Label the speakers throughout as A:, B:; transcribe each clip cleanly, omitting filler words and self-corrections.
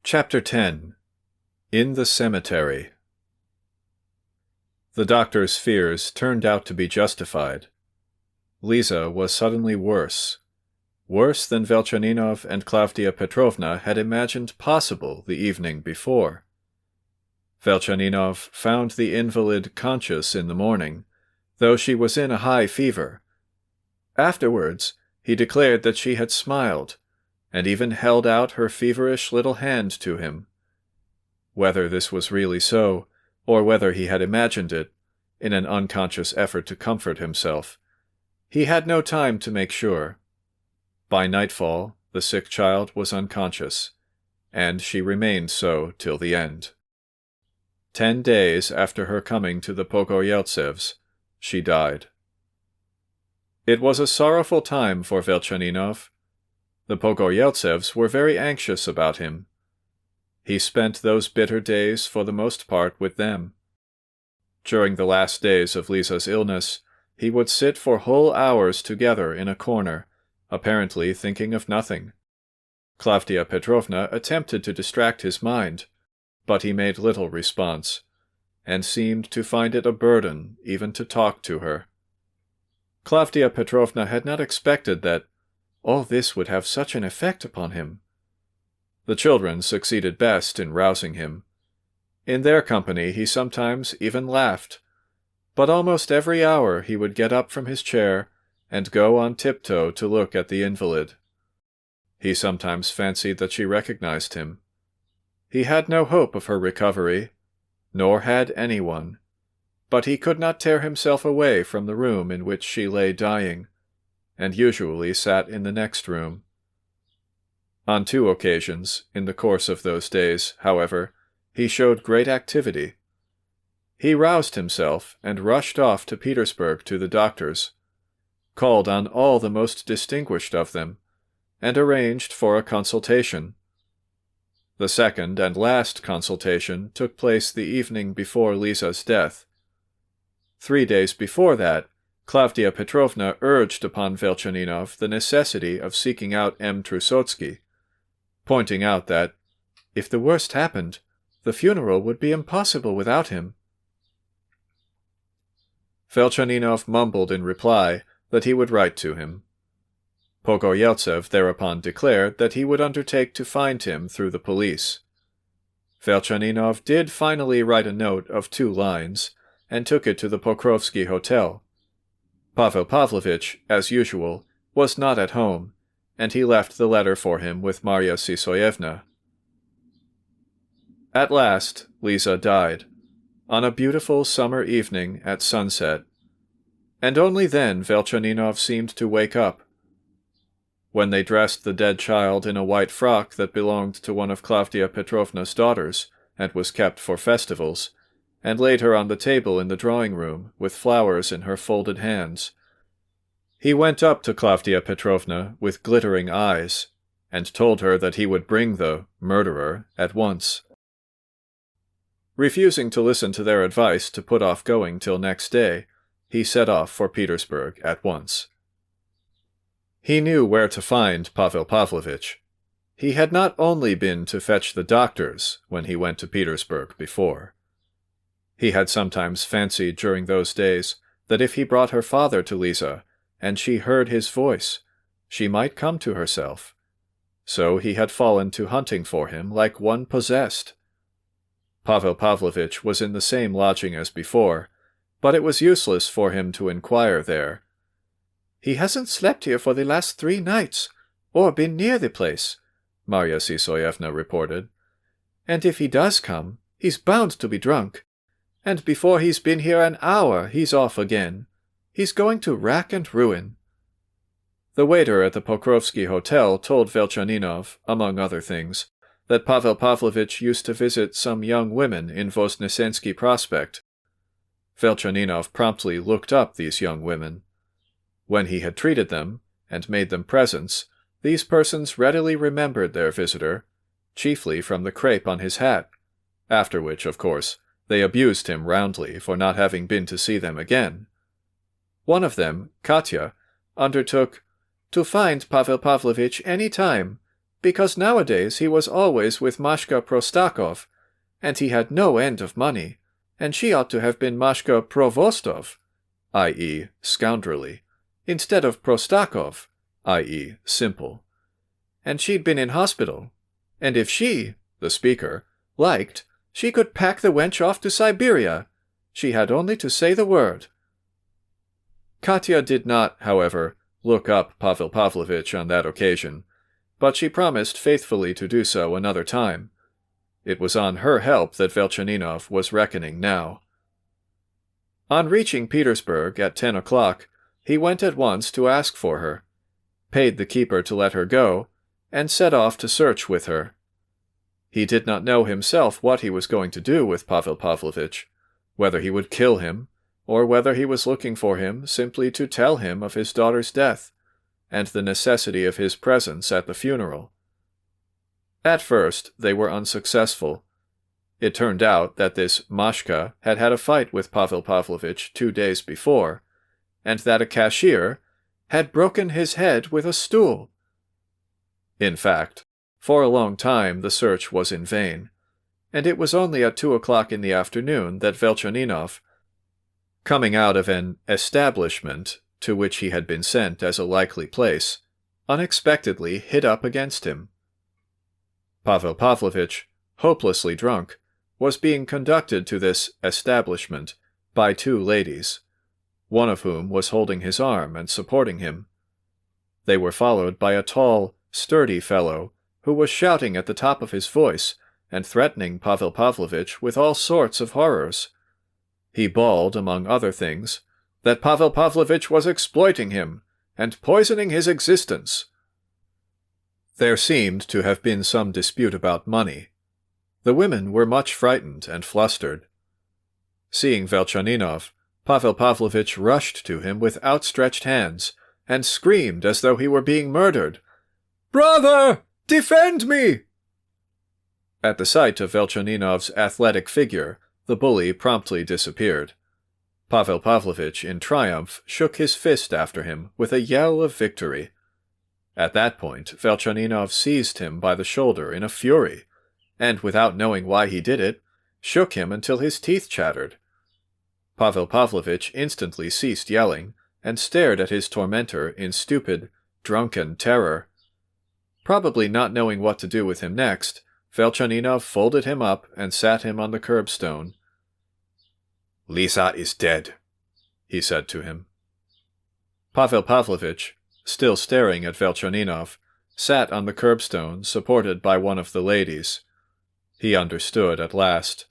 A: Chapter 10. In the Cemetery. The doctor's fears turned out to be justified. Lisa was suddenly worse than Velchaninov and Klavdia Petrovna had imagined possible the evening before. Velchaninov found the invalid conscious in the morning, though she was in a high fever. Afterwards, he declared that she had smiled, and even held out her feverish little hand to him. Whether this was really so, or whether he had imagined it, in an unconscious effort to comfort himself, he had no time to make sure. By nightfall, the sick child was unconscious, and she remained so till the end. 10 days after her coming to the Pogoryeltsevs, she died. It was a sorrowful time for Velchaninov. The Pogoryeltsevs were very anxious about him. He spent those bitter days for the most part with them. During the last days of Lisa's illness, he would sit for whole hours together in a corner, apparently thinking of nothing. Klavdia Petrovna attempted to distract his mind, but he made little response, and seemed to find it a burden even to talk to her. Klavdia Petrovna had not expected that all this would have such an effect upon him. The children succeeded best in rousing him. In their company he sometimes even laughed, but almost every hour he would get up from his chair and go on tiptoe to look at the invalid. He sometimes fancied that she recognized him. He had no hope of her recovery, nor had anyone, but he could not tear himself away from the room in which she lay dying, and usually sat in the next room. On 2 occasions, in the course of those days, however, he showed great activity. He roused himself and rushed off to Petersburg to the doctors, called on all the most distinguished of them, and arranged for a consultation. The second and last consultation took place the evening before Lisa's death. 3 days before that, Klavdia Petrovna urged upon Velchaninov the necessity of seeking out M. Trusotsky, pointing out that, if the worst happened, the funeral would be impossible without him. Velchaninov mumbled in reply that he would write to him. Pogoryeltsev thereupon declared that he would undertake to find him through the police. Velchaninov did finally write a note of 2 lines, and took it to the Pokrovsky Hotel. Pavel Pavlovitch, as usual, was not at home, and he left the letter for him with Marya Sisoyevna. At last, Lisa died, on a beautiful summer evening at sunset, and only then Velchaninov seemed to wake up. When they dressed the dead child in a white frock that belonged to one of Klavdia Petrovna's daughters, and was kept for festivals, and laid her on the table in the drawing-room with flowers in her folded hands, he went up to Klavdia Petrovna with glittering eyes, and told her that he would bring the murderer at once. Refusing to listen to their advice to put off going till next day, he set off for Petersburg at once. He knew where to find Pavel Pavlovitch. He had not only been to fetch the doctors when he went to Petersburg before. He had sometimes fancied during those days that if he brought her father to Lisa, and she heard his voice, she might come to herself. So he had fallen to hunting for him like one possessed. Pavel Pavlovitch was in the same lodging as before, but it was useless for him to inquire there. "He hasn't slept here for the last 3 nights, or been near the place," Marya Sisoyevna reported. "And if he does come, he's bound to be drunk. And before he's been here an hour, he's off again. He's going to rack and ruin." The waiter at the Pokrovsky Hotel told Velchaninov, among other things, that Pavel Pavlovitch used to visit some young women in Voznesensky Prospect. Velchaninov promptly looked up these young women. When he had treated them, and made them presents, these persons readily remembered their visitor, chiefly from the crape on his hat, after which, of course, they abused him roundly for not having been to see them again. One of them, Katya, undertook to find Pavel Pavlovitch any time, because nowadays he was always with Mashka Prostakov, and he had no end of money, and she ought to have been Mashka Provostov, i.e., scoundrelly, instead of Prostakov, i.e., simple. And she'd been in hospital, and if she, the speaker, liked, she could pack the wench off to Siberia. She had only to say the word. Katya did not, however, look up Pavel Pavlovitch on that occasion, but she promised faithfully to do so another time. It was on her help that Velchaninov was reckoning now. On reaching Petersburg at 10 o'clock, he went at once to ask for her, paid the keeper to let her go, and set off to search with her. He did not know himself what he was going to do with Pavel Pavlovitch, whether he would kill him, or whether he was looking for him simply to tell him of his daughter's death, and the necessity of his presence at the funeral. At first, they were unsuccessful. It turned out that this Mashka had had a fight with Pavel Pavlovitch 2 days before, and that a cashier had broken his head with a stool. In fact, for a long time the search was in vain, and it was only at 2 o'clock in the afternoon that Velchaninov, coming out of an establishment to which he had been sent as a likely place, unexpectedly hit up against him. Pavel Pavlovitch, hopelessly drunk, was being conducted to this establishment by 2 ladies, one of whom was holding his arm and supporting him. They were followed by a tall, sturdy fellow who was shouting at the top of his voice and threatening Pavel Pavlovitch with all sorts of horrors. He bawled, among other things, that Pavel Pavlovitch was exploiting him and poisoning his existence. There seemed to have been some dispute about money. The women were much frightened and flustered. Seeing Velchaninov, Pavel Pavlovitch rushed to him with outstretched hands and screamed as though he were being murdered. "Brother, defend me!" At the sight of Velchaninov's athletic figure, the bully promptly disappeared. Pavel Pavlovitch, in triumph, shook his fist after him with a yell of victory. At that point, Velchaninov seized him by the shoulder in a fury, and without knowing why he did it, shook him until his teeth chattered. Pavel Pavlovitch instantly ceased yelling and stared at his tormentor in stupid, drunken terror. Probably not knowing what to do with him next, Velchaninov folded him up and sat him on the curbstone. "Lisa is dead," he said to him. Pavel Pavlovitch, still staring at Velchaninov, sat on the curbstone supported by one of the ladies. He understood at last,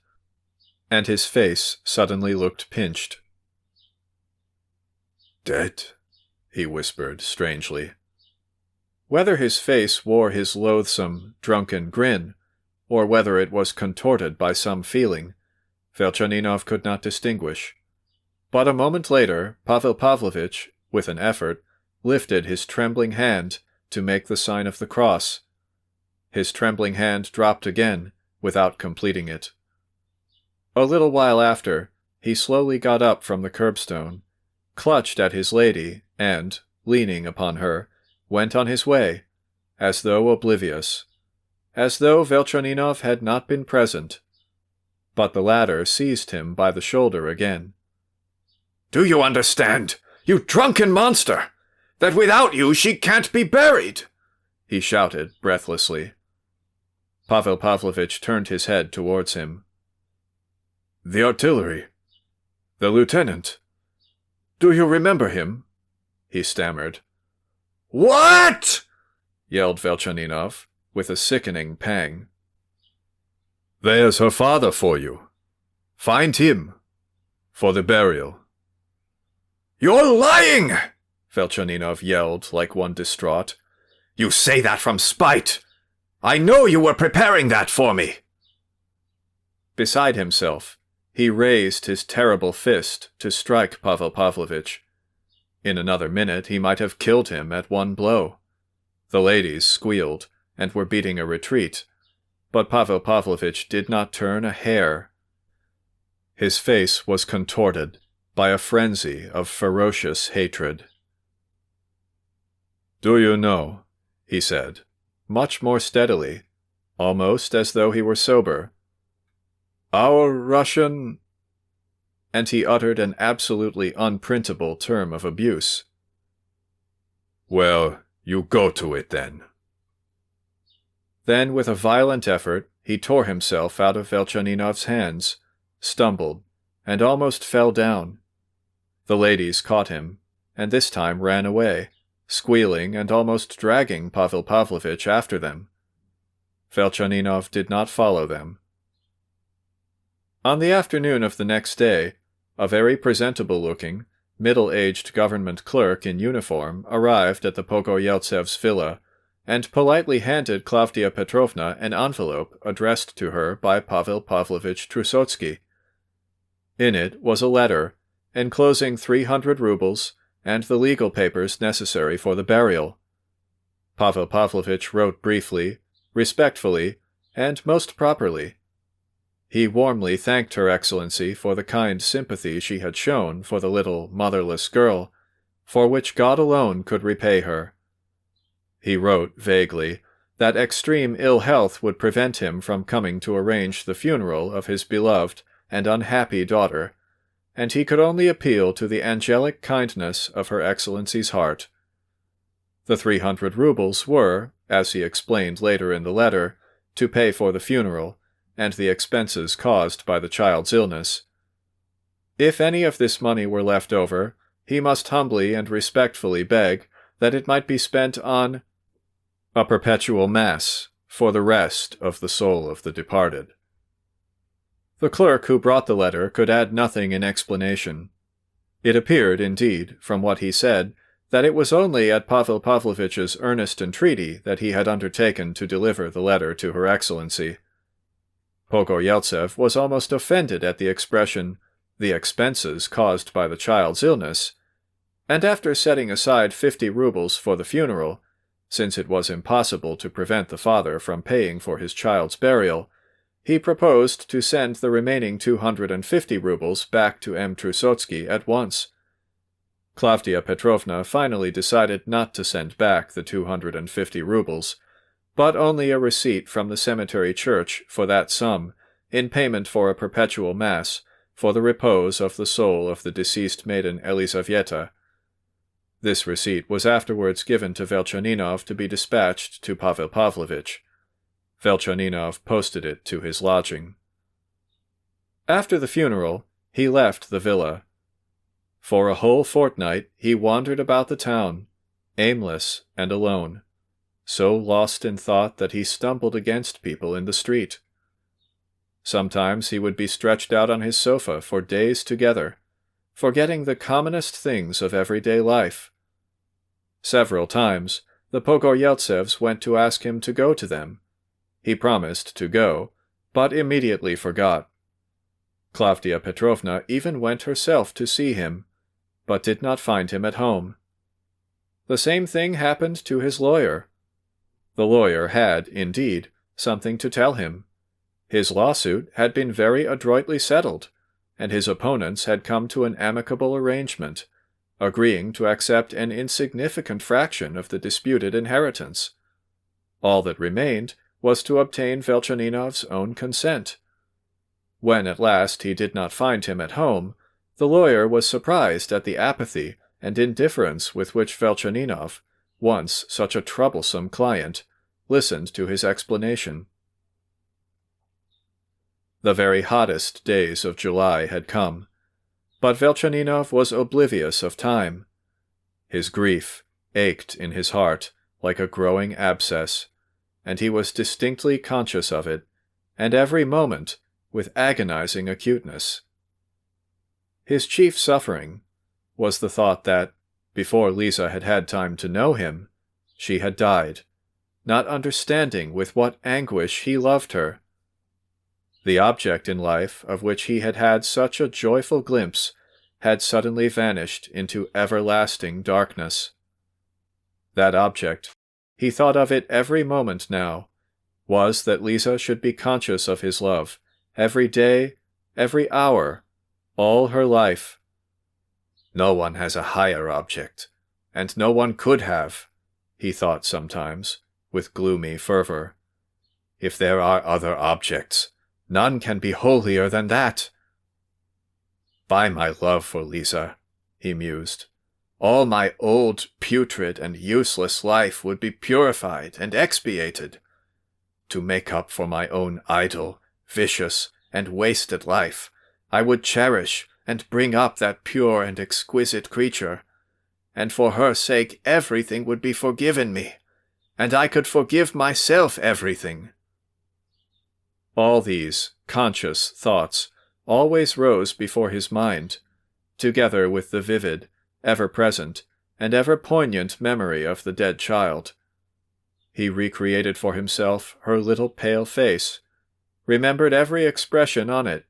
A: and his face suddenly looked pinched. "Dead?" he whispered strangely. Whether his face wore his loathsome, drunken grin, or whether it was contorted by some feeling, Velchaninov could not distinguish. But a moment later, Pavel Pavlovitch, with an effort, lifted his trembling hand to make the sign of the cross. His trembling hand dropped again, without completing it. A little while after, he slowly got up from the curbstone, clutched at his lady, and, leaning upon her, went on his way, as though oblivious, as though Velchaninov had not been present. But the latter seized him by the shoulder again. "Do you understand, you drunken monster, that without you she can't be buried?" he shouted breathlessly. Pavel Pavlovitch turned his head towards him. "The artillery. The lieutenant. Do you remember him?" he stammered. "What?" yelled Velchaninov, with a sickening pang. "There's her father for you. Find him. For the burial." "You're lying!" Velchaninov yelled like one distraught. "You say that from spite. I know you were preparing that for me." Beside himself, he raised his terrible fist to strike Pavel Pavlovitch. In another minute he might have killed him at one blow. The ladies squealed and were beating a retreat, but Pavel Pavlovitch did not turn a hair. His face was contorted by a frenzy of ferocious hatred. "Do you know," he said, much more steadily, almost as though he were sober. "Our Russian—" and he uttered an absolutely unprintable term of abuse. "Well, you go to it then." Then, with a violent effort, he tore himself out of Velchaninov's hands, stumbled, and almost fell down. The ladies caught him, and this time ran away, squealing and almost dragging Pavel Pavlovitch after them. Velchaninov did not follow them. On the afternoon of the next day, a very presentable-looking, middle-aged government clerk in uniform arrived at the Pogoryeltsevs' villa and politely handed Klavdia Petrovna an envelope addressed to her by Pavel Pavlovitch Trusotsky. In it was a letter, enclosing 300 rubles and the legal papers necessary for the burial. Pavel Pavlovitch wrote briefly, respectfully, and most properly. He warmly thanked Her Excellency for the kind sympathy she had shown for the little motherless girl, for which God alone could repay her. He wrote, vaguely, that extreme ill health would prevent him from coming to arrange the funeral of his beloved and unhappy daughter, and he could only appeal to the angelic kindness of Her Excellency's heart. The 300 rubles were, as he explained later in the letter, to pay for the funeral and the expenses caused by the child's illness. If any of this money were left over, he must humbly and respectfully beg that it might be spent on a perpetual Mass for the rest of the soul of the departed. The clerk who brought the letter could add nothing in explanation. It appeared, indeed, from what he said, that it was only at Pavel Pavlovitch's earnest entreaty that he had undertaken to deliver the letter to Her Excellency. Pogoryeltsev was almost offended at the expression, "the expenses caused by the child's illness," and after setting aside 50 rubles for the funeral, since it was impossible to prevent the father from paying for his child's burial, he proposed to send the remaining 250 rubles back to M. Trusotsky at once. Klavdia Petrovna finally decided not to send back the 250 rubles, but only a receipt from the cemetery church for that sum, in payment for a perpetual Mass, for the repose of the soul of the deceased maiden Elizaveta. This receipt was afterwards given to Velchaninov to be dispatched to Pavel Pavlovitch. Velchaninov posted it to his lodging. After the funeral, he left the villa. For a whole fortnight he wandered about the town, aimless and alone, so lost in thought that he stumbled against people in the street. Sometimes he would be stretched out on his sofa for days together, forgetting the commonest things of everyday life. Several times the Pogoryeltsevs went to ask him to go to them. He promised to go, but immediately forgot. Klavdia Petrovna even went herself to see him, but did not find him at home. The same thing happened to his lawyer. The lawyer had, indeed, something to tell him. His lawsuit had been very adroitly settled, and his opponents had come to an amicable arrangement, agreeing to accept an insignificant fraction of the disputed inheritance. All that remained was to obtain Velchaninov's own consent. When at last he did not find him at home, the lawyer was surprised at the apathy and indifference with which Velchaninov, once such a troublesome client, listened to his explanation. The very hottest days of July had come, but Velchaninov was oblivious of time. His grief ached in his heart like a growing abscess, and he was distinctly conscious of it, and every moment with agonizing acuteness. His chief suffering was the thought that, before Lisa had had time to know him, she had died, not understanding with what anguish he loved her. The object in life of which he had had such a joyful glimpse had suddenly vanished into everlasting darkness. That object, he thought of it every moment now, was that Lisa should be conscious of his love, every day, every hour, all her life. "No one has a higher object, and no one could have," he thought sometimes, with gloomy fervor. "If there are other objects, none can be holier than that." "By my love for Lisa," he mused, "all my old, putrid, and useless life would be purified and expiated. To make up for my own idle, vicious, and wasted life, I would cherish and bring up that pure and exquisite creature, and for her sake everything would be forgiven me, and I could forgive myself everything." All these conscious thoughts always rose before his mind, together with the vivid, ever-present, and ever-poignant memory of the dead child. He recreated for himself her little pale face, remembered every expression on it.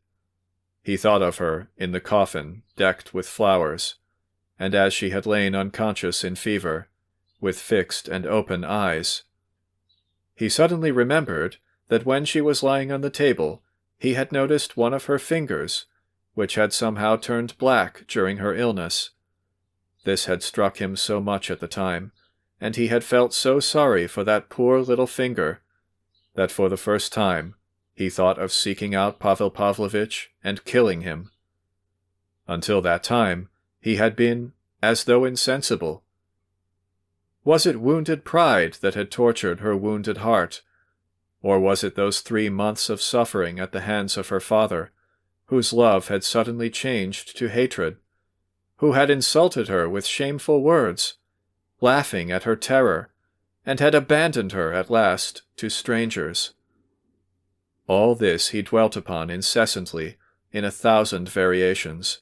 A: He thought of her in the coffin decked with flowers, and as she had lain unconscious in fever, with fixed and open eyes. He suddenly remembered that when she was lying on the table, he had noticed one of her fingers, which had somehow turned black during her illness. This had struck him so much at the time, and he had felt so sorry for that poor little finger, that for the first time he thought of seeking out Pavel Pavlovitch and killing him. Until that time he had been as though insensible. Was it wounded pride that had tortured her wounded heart? Or was it those 3 months of suffering at the hands of her father, whose love had suddenly changed to hatred, who had insulted her with shameful words, laughing at her terror, and had abandoned her at last to strangers? All this he dwelt upon incessantly, in 1,000 variations.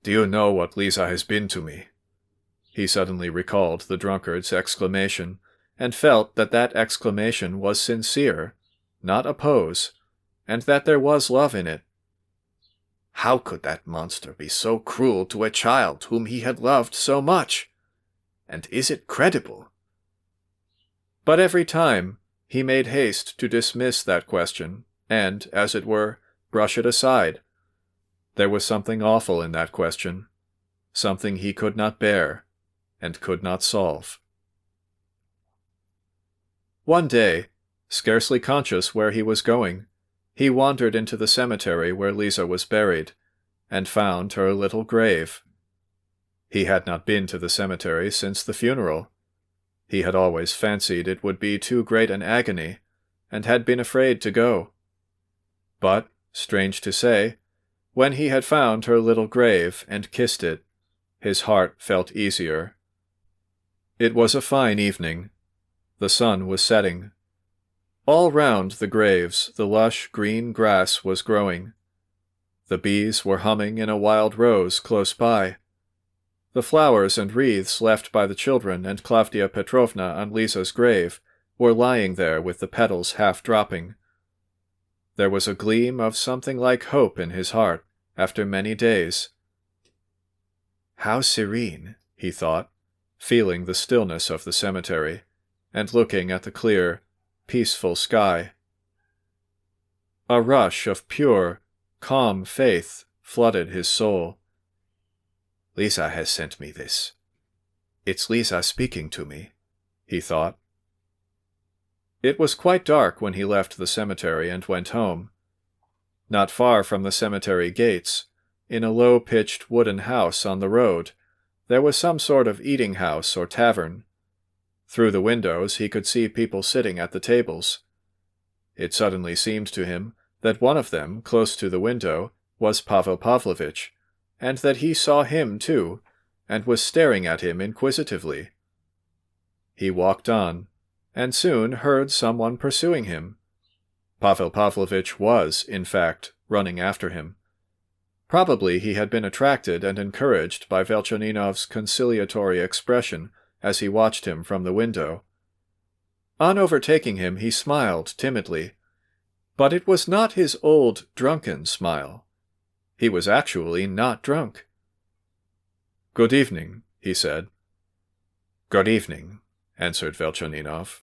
A: "Do you know what Lisa has been to me?" He suddenly recalled the drunkard's exclamation, and felt that that exclamation was sincere, not a pose, and that there was love in it. How could that monster be so cruel to a child whom he had loved so much? And is it credible? But every time he made haste to dismiss that question, and, as it were, brush it aside. There was something awful in that question, something he could not bear, and could not solve. One day, scarcely conscious where he was going, he wandered into the cemetery where Lisa was buried, and found her little grave. He had not been to the cemetery since the funeral. He had always fancied it would be too great an agony, and had been afraid to go. But, strange to say, when he had found her little grave and kissed it, his heart felt easier. It was a fine evening. The sun was setting. All round the graves the lush green grass was growing. The bees were humming in a wild rose close by. The flowers and wreaths left by the children and Klavdia Petrovna on Lisa's grave were lying there with the petals half dropping. There was a gleam of something like hope in his heart after many days. How serene, he thought, feeling the stillness of the cemetery, and looking at the clear, peaceful sky. A rush of pure, calm faith flooded his soul. Lisa has sent me this. It's Lisa speaking to me, he thought. It was quite dark when he left the cemetery and went home. Not far from the cemetery gates, in a low-pitched wooden house on the road, there was some sort of eating house or tavern. Through the windows he could see people sitting at the tables. It suddenly seemed to him that one of them, close to the window, was Pavel Pavlovitch, and that he saw him too, and was staring at him inquisitively. He walked on, and soon heard someone pursuing him. Pavel Pavlovitch was, in fact, running after him. Probably he had been attracted and encouraged by Velchaninov's conciliatory expression as he watched him from the window. On overtaking him he smiled timidly, but it was not his old drunken smile. He was actually not drunk. "Good evening," he said. "Good evening," answered Velchaninov.